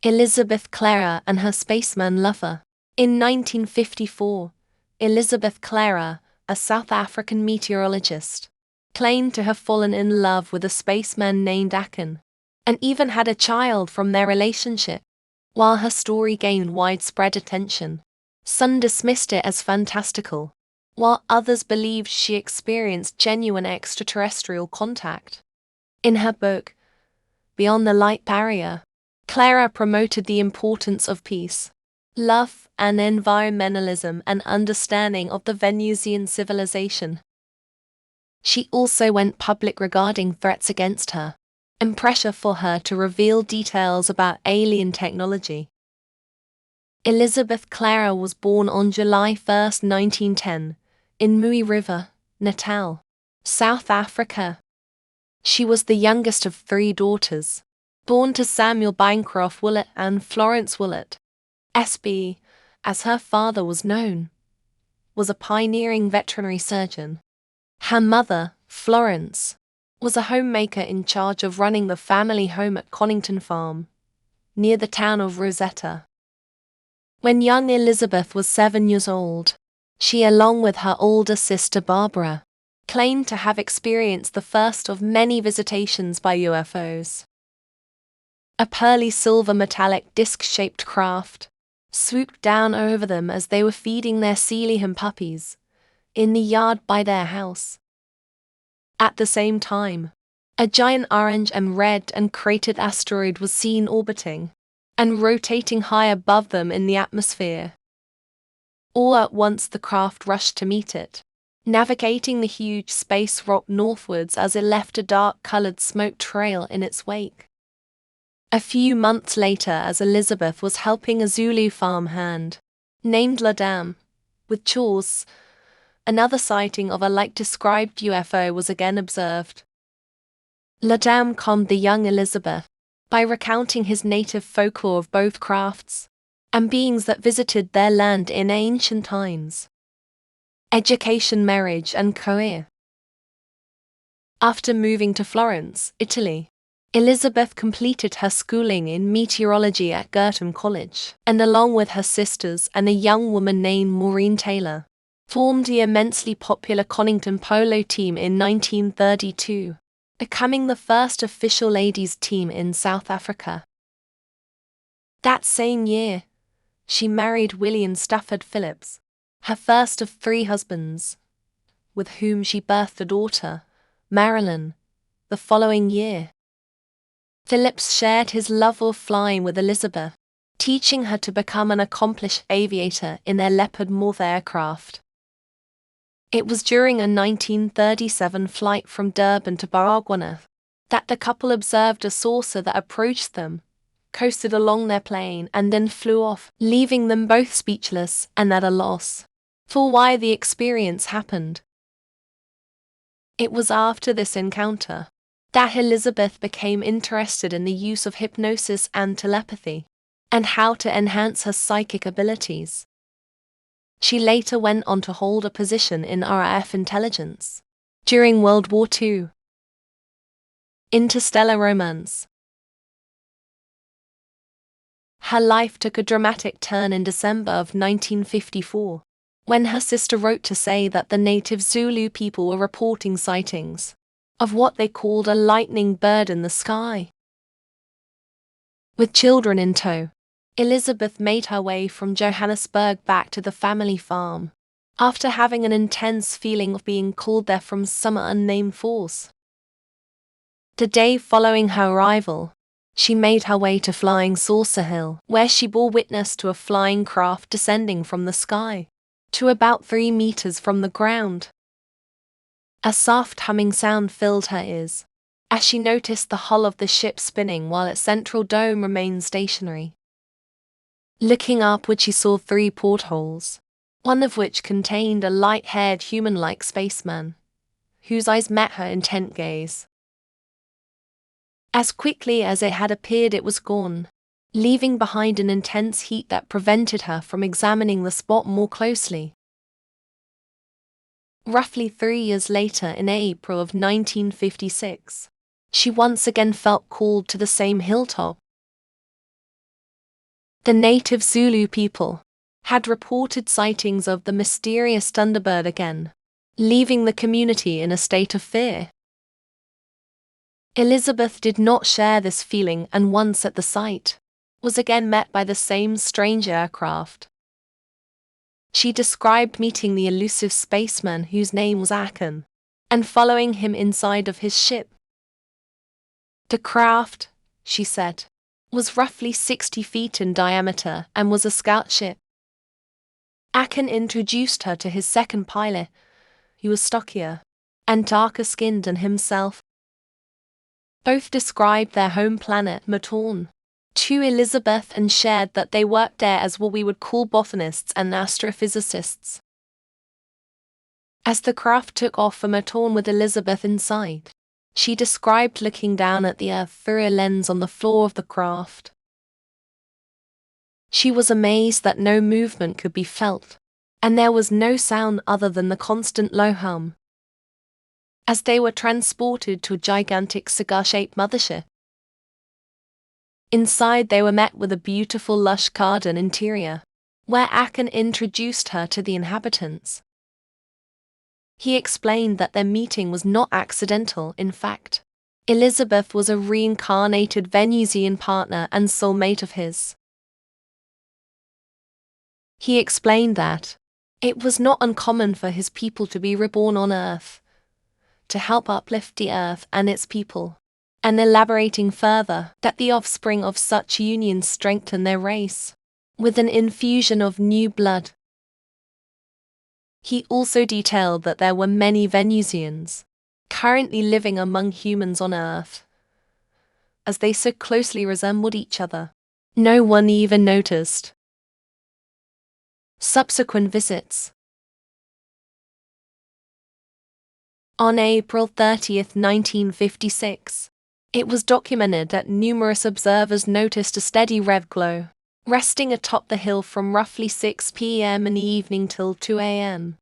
Elizabeth Klarer and her Spaceman lover. In 1954, Elizabeth Klarer, a South African meteorologist, claimed to have fallen in love with a spaceman named Akon, and even had a child from their relationship. While her story gained widespread attention, some dismissed it as fantastical, while others believed she experienced genuine extraterrestrial contact. In her book, Beyond the Light Barrier, Klarer promoted the importance of peace, love, and environmentalism and understanding of the Venusian civilization. She also went public regarding threats against her and pressure for her to reveal details about alien technology. Elizabeth Klarer was born on July 1, 1910, in Mui River, Natal, South Africa. She was the youngest of 3 daughters, born to Samuel Bancroft Willett and Florence Willett. SB, as her father was known, was a pioneering veterinary surgeon. Her mother, Florence, was a homemaker in charge of running the family home at Conington Farm, near the town of Rosetta. When young Elizabeth was 7 years old, she, along with her older sister Barbara, claimed to have experienced the first of many visitations by UFOs. A pearly silver metallic disc-shaped craft swooped down over them as they were feeding their Sealyham puppies in the yard by their house. At the same time, a giant orange and red and cratered asteroid was seen orbiting and rotating high above them in the atmosphere. All at once the craft rushed to meet it, navigating the huge space rock northwards as it left a dark-colored smoke trail in its wake. A few months later, as Elizabeth was helping a Zulu farmhand named Ladam with chores, another sighting of a like-described UFO was again observed. Ladam calmed the young Elizabeth by recounting his native folklore of both crafts and beings that visited their land in ancient times. Education, marriage, and career. After moving to Florence, Italy, Elizabeth completed her schooling in meteorology at Girton College, and along with her sisters and a young woman named Maureen Taylor, formed the immensely popular Conington polo team in 1932, becoming the first official ladies' team in South Africa. That same year, she married William Stafford Phillips, her first of 3 husbands, with whom she birthed a daughter, Marilyn, the following year. Phillips shared his love of flying with Elizabeth, teaching her to become an accomplished aviator in their Leopard Moth aircraft. It was during a 1937 flight from Durban to Baragwanath that the couple observed a saucer that approached them, coasted along their plane, and then flew off, leaving them both speechless and at a loss for why the experience happened. It was after this encounter that Elizabeth became interested in the use of hypnosis and telepathy, and how to enhance her psychic abilities. She later went on to hold a position in RAF intelligence during World War II. Interstellar romance. Her life took a dramatic turn in December of 1954, when her sister wrote to say that the native Zulu people were reporting sightings of what they called a lightning bird in the sky. With children in tow, Elizabeth made her way from Johannesburg back to the family farm, after having an intense feeling of being called there from some unnamed force. The day following her arrival, she made her way to Flying Saucer Hill, where she bore witness to a flying craft descending from the sky to about 3 meters from the ground. A soft humming sound filled her ears as she noticed the hull of the ship spinning while its central dome remained stationary. Looking upward, she saw 3 portholes, one of which contained a light-haired human-like spaceman, whose eyes met her intent gaze. As quickly as it had appeared, it was gone, leaving behind an intense heat that prevented her from examining the spot more closely. Roughly 3 years later, in April of 1956, she once again felt called to the same hilltop. The native Zulu people had reported sightings of the mysterious Thunderbird again, leaving the community in a state of fear. Elizabeth did not share this feeling and once at the site, was again met by the same strange aircraft. She described meeting the elusive spaceman whose name was Akon, and following him inside of his ship. The craft, she said, was roughly 60 feet in diameter and was a scout ship. Akon introduced her to his second pilot, who was stockier and darker-skinned than himself. Both described their home planet, Meton, to Elizabeth and shared that they worked there as what we would call botanists and astrophysicists. As the craft took off for Meton with Elizabeth inside, she described looking down at the Earth through a lens on the floor of the craft. She was amazed that no movement could be felt, and there was no sound other than the constant low hum. As they were transported to a gigantic cigar-shaped mothership. Inside they were met with a beautiful lush garden interior, where Akon introduced her to the inhabitants. He explained that their meeting was not accidental. In fact, Elizabeth was a reincarnated Venusian partner and soulmate of his. He explained that it was not uncommon for his people to be reborn on Earth, to help uplift the Earth and its people, and elaborating further that the offspring of such unions strengthen their race, with an infusion of new blood. He also detailed that there were many Venusians currently living among humans on Earth, as they so closely resembled each other. No one even noticed. Subsequent visits. On April 30, 1956, it was documented that numerous observers noticed a steady red glow, resting atop the hill from roughly 6 p.m. in the evening till 2 a.m.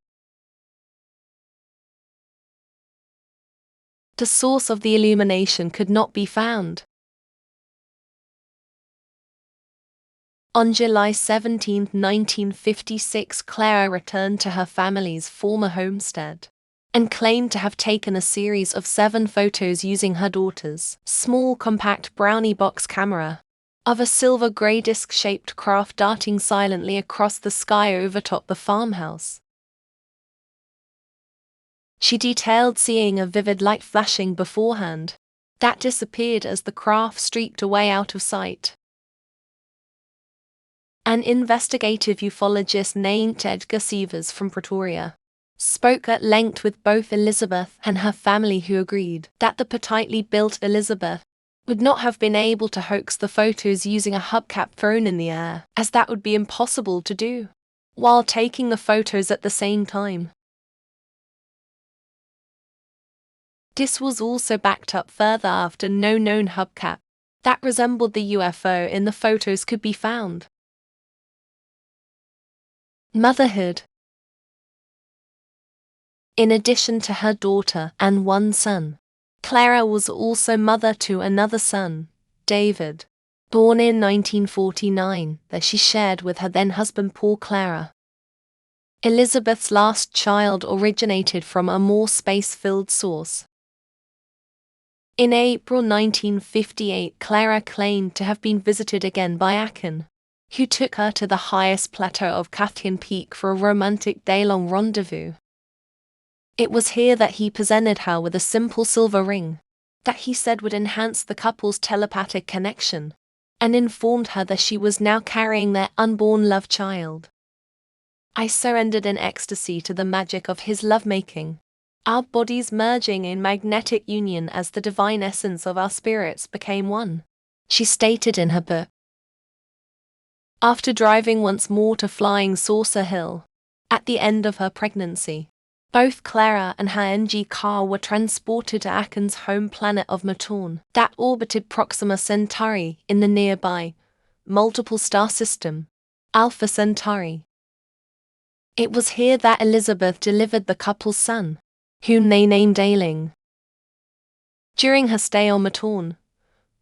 The source of the illumination could not be found. On July 17, 1956, Klarer returned to her family's former homestead and claimed to have taken a series of 7 photos using her daughter's small compact brownie box camera of a silver-gray disc-shaped craft darting silently across the sky overtop the farmhouse. She detailed seeing a vivid light flashing beforehand that disappeared as the craft streaked away out of sight. An investigative ufologist named Edgar Sievers from Pretoria spoke at length with both Elizabeth and her family, who agreed that the petitely built Elizabeth would not have been able to hoax the photos using a hubcap thrown in the air, as that would be impossible to do while taking the photos at the same time. This was also backed up further after no known hubcap that resembled the UFO in the photos could be found. Motherhood. In addition to her daughter and one son, Klarer was also mother to another son, David, born in 1949, that she shared with her then-husband Paul Klarer. Elizabeth's last child originated from a more space-filled source. In April 1958, Klarer claimed to have been visited again by Akon, who took her to the highest plateau of Catherine Peak for a romantic day-long rendezvous. It was here that he presented her with a simple silver ring that he said would enhance the couple's telepathic connection, and informed her that she was now carrying their unborn love child. I surrendered in ecstasy to the magic of his lovemaking, our bodies merging in magnetic union as the divine essence of our spirits became one, she stated in her book. After driving once more to Flying Saucer Hill, at the end of her pregnancy, both Klarer and her NG car were transported to Akon's home planet of Meton, that orbited Proxima Centauri in the nearby multiple star system, Alpha Centauri. It was here that Elizabeth delivered the couple's son, whom they named Ailing. During her stay on Meton,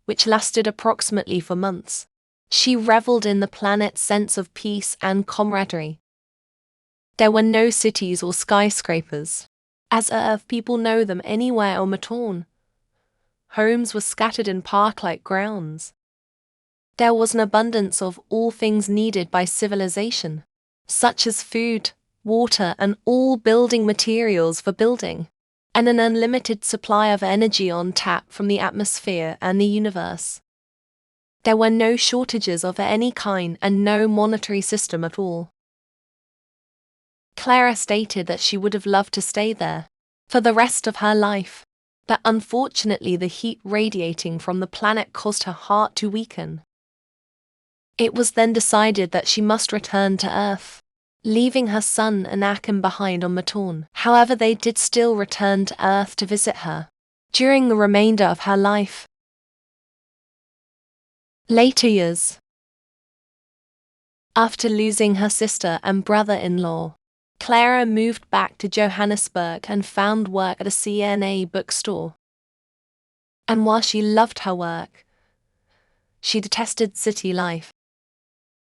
which lasted approximately 4 months, She reveled in the planet's sense of peace and camaraderie. There were no cities or skyscrapers, as Earth people know them anywhere on Meton. Homes were scattered in park-like grounds. There was an abundance of all things needed by civilization, such as food, water, and all building materials for building, and an unlimited supply of energy on tap from the atmosphere and the universe. There were no shortages of any kind and no monetary system at all. Klarer stated that she would have loved to stay there for the rest of her life, but unfortunately the heat radiating from the planet caused her heart to weaken. It was then decided that she must return to Earth, leaving her son and Akon behind on Meton. However, they did still return to Earth to visit her during the remainder of her life. Later years. After losing her sister and brother-in-law, Klarer moved back to Johannesburg and found work at a CNA bookstore. And while she loved her work, she detested city life.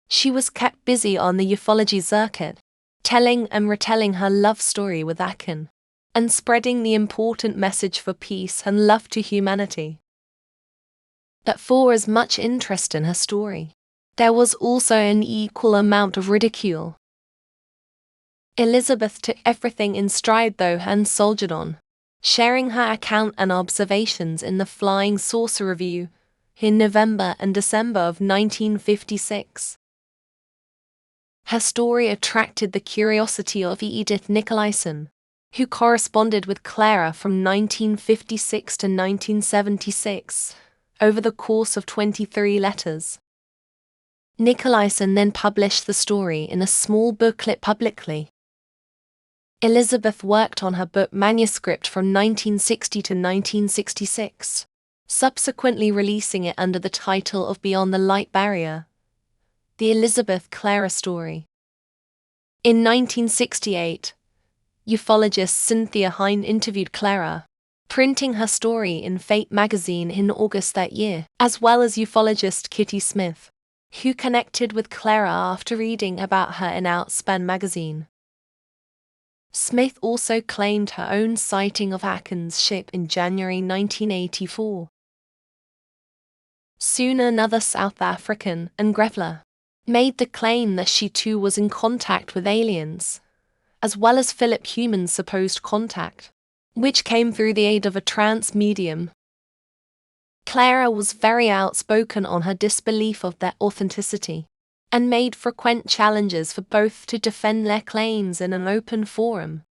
She was kept busy on the ufology circuit, telling and retelling her love story with Akon, and spreading the important message for peace and love to humanity. But for as much interest in her story, there was also an equal amount of ridicule. Elizabeth took everything in stride though and soldiered on, sharing her account and observations in the Flying Saucer Review in November and December of 1956. Her story attracted the curiosity of Edith Nicolaisen, who corresponded with Klarer from 1956 to 1976, over the course of 23 letters. Nicolaisen then published the story in a small booklet publicly. Elizabeth worked on her book manuscript from 1960 to 1966, subsequently releasing it under the title of Beyond the Light Barrier, The Elizabeth Klarer Story. In 1968, ufologist Cynthia Hine interviewed Klarer, printing her story in Fate magazine in August that year, as well as ufologist Kitty Smith, who connected with Klarer after reading about her in Outspan magazine. Smith also claimed her own sighting of Akon's ship in January 1984. Soon another South African, Grevler, made the claim that she too was in contact with aliens, as well as Philip Human's supposed contact, which came through the aid of a trance medium. Klarer was very outspoken on her disbelief of their authenticity, and made frequent challenges for both to defend their claims in an open forum.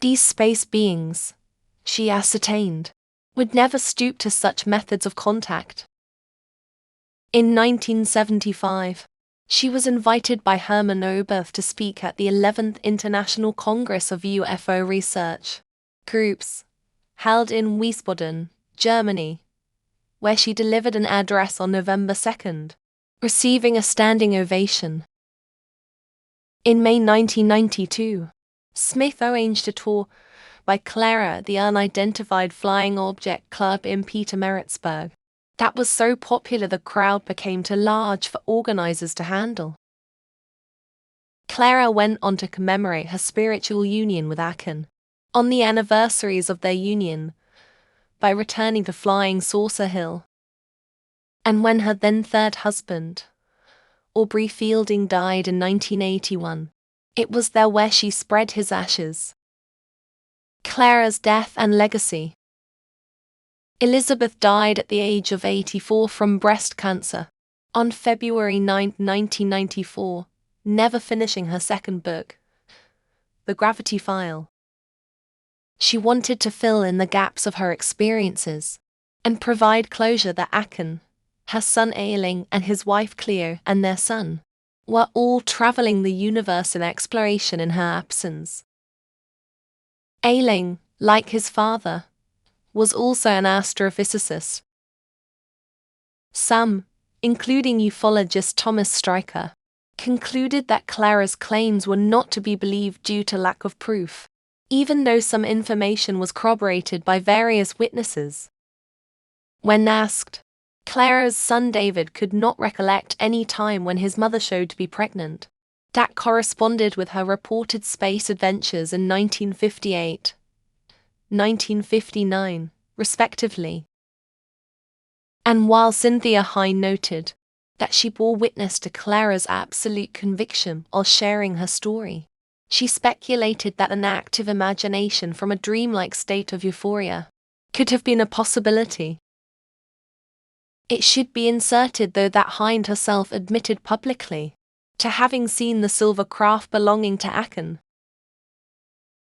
These space beings, she ascertained, would never stoop to such methods of contact. In 1975, she was invited by Hermann Oberth to speak at the 11th International Congress of UFO Research Groups, held in Wiesbaden, Germany, where she delivered an address on November 2nd, receiving a standing ovation. In May 1992, Smith arranged a tour by Klarer at the Unidentified Flying Object Club in Pietermaritzburg. That was so popular the crowd became too large for organizers to handle. Klarer went on to commemorate her spiritual union with Akon, on the anniversaries of their union, by returning to Flying Saucer Hill. And when her then third husband, Aubrey Fielding, died in 1981, it was there where she spread his ashes. Klarer's death and legacy. Elizabeth died at the age of 84 from breast cancer on February 9, 1994, never finishing her second book, The Gravity File. She wanted to fill in the gaps of her experiences and provide closure that Akon, her son Ailing, and his wife Cleo and their son were all traveling the universe in exploration in her absence. Ailing, like his father, was also an astrophysicist. Some, including ufologist Thomas Stryker, concluded that Klarer's claims were not to be believed due to lack of proof, even though some information was corroborated by various witnesses. When asked, Klarer's son David could not recollect any time when his mother showed to be pregnant. That corresponded with her reported space adventures in 1958, 1959, respectively. And while Cynthia Hine noted that she bore witness to Klarer's absolute conviction while sharing her story, she speculated that an active imagination from a dreamlike state of euphoria could have been a possibility. It should be inserted, though, that Hind herself admitted publicly to having seen the silver craft belonging to Akon.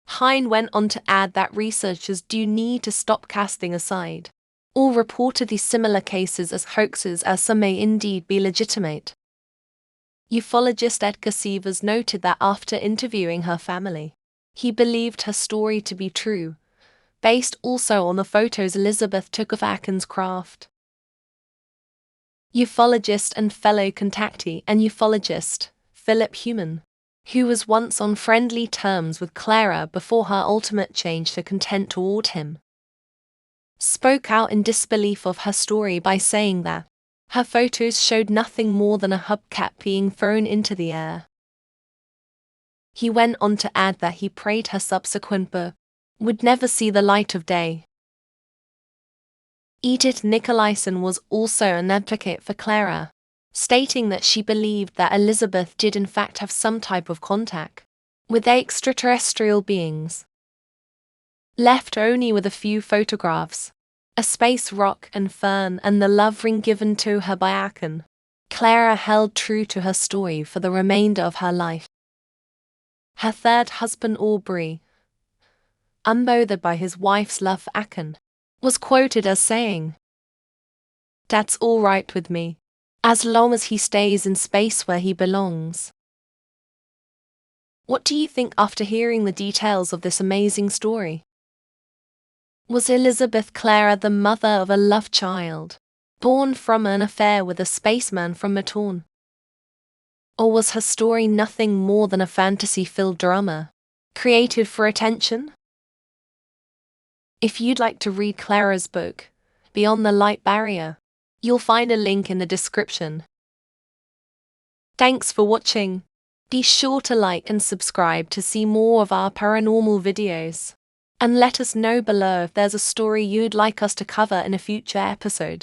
Hind went on to add that researchers do need to stop casting aside all reportedly similar cases as hoaxes, as some may indeed be legitimate. Ufologist Edgar Sievers noted that after interviewing her family, he believed her story to be true, based also on the photos Elizabeth took of Akon's craft. Ufologist and fellow contactee and ufologist Philip Human, who was once on friendly terms with Klarer before her ultimate change to contempt toward him, spoke out in disbelief of her story by saying that her photos showed nothing more than a hubcap being thrown into the air. He went on to add that he prayed her subsequent book would never see the light of day. Edith Nicolaisen was also an advocate for Klarer, stating that she believed that Elizabeth did in fact have some type of contact with extraterrestrial beings. Left only with a few photographs, a space rock and fern, and the love ring given to her by Akon, Klarer held true to her story for the remainder of her life. Her third husband Aubrey, unbothered by his wife's love for Akon, was quoted as saying, "That's all right with me, as long as he stays in space where he belongs." What do you think after hearing the details of this amazing story? Was Elizabeth Klarer the mother of a love child, born from an affair with a spaceman from Meton? Or was her story nothing more than a fantasy-filled drama, created for attention? If you'd like to read Klarer's book, Beyond the Light Barrier, you'll find a link in the description. Thanks for watching. Be sure to like and subscribe to see more of our paranormal videos. And let us know below if there's a story you'd like us to cover in a future episode.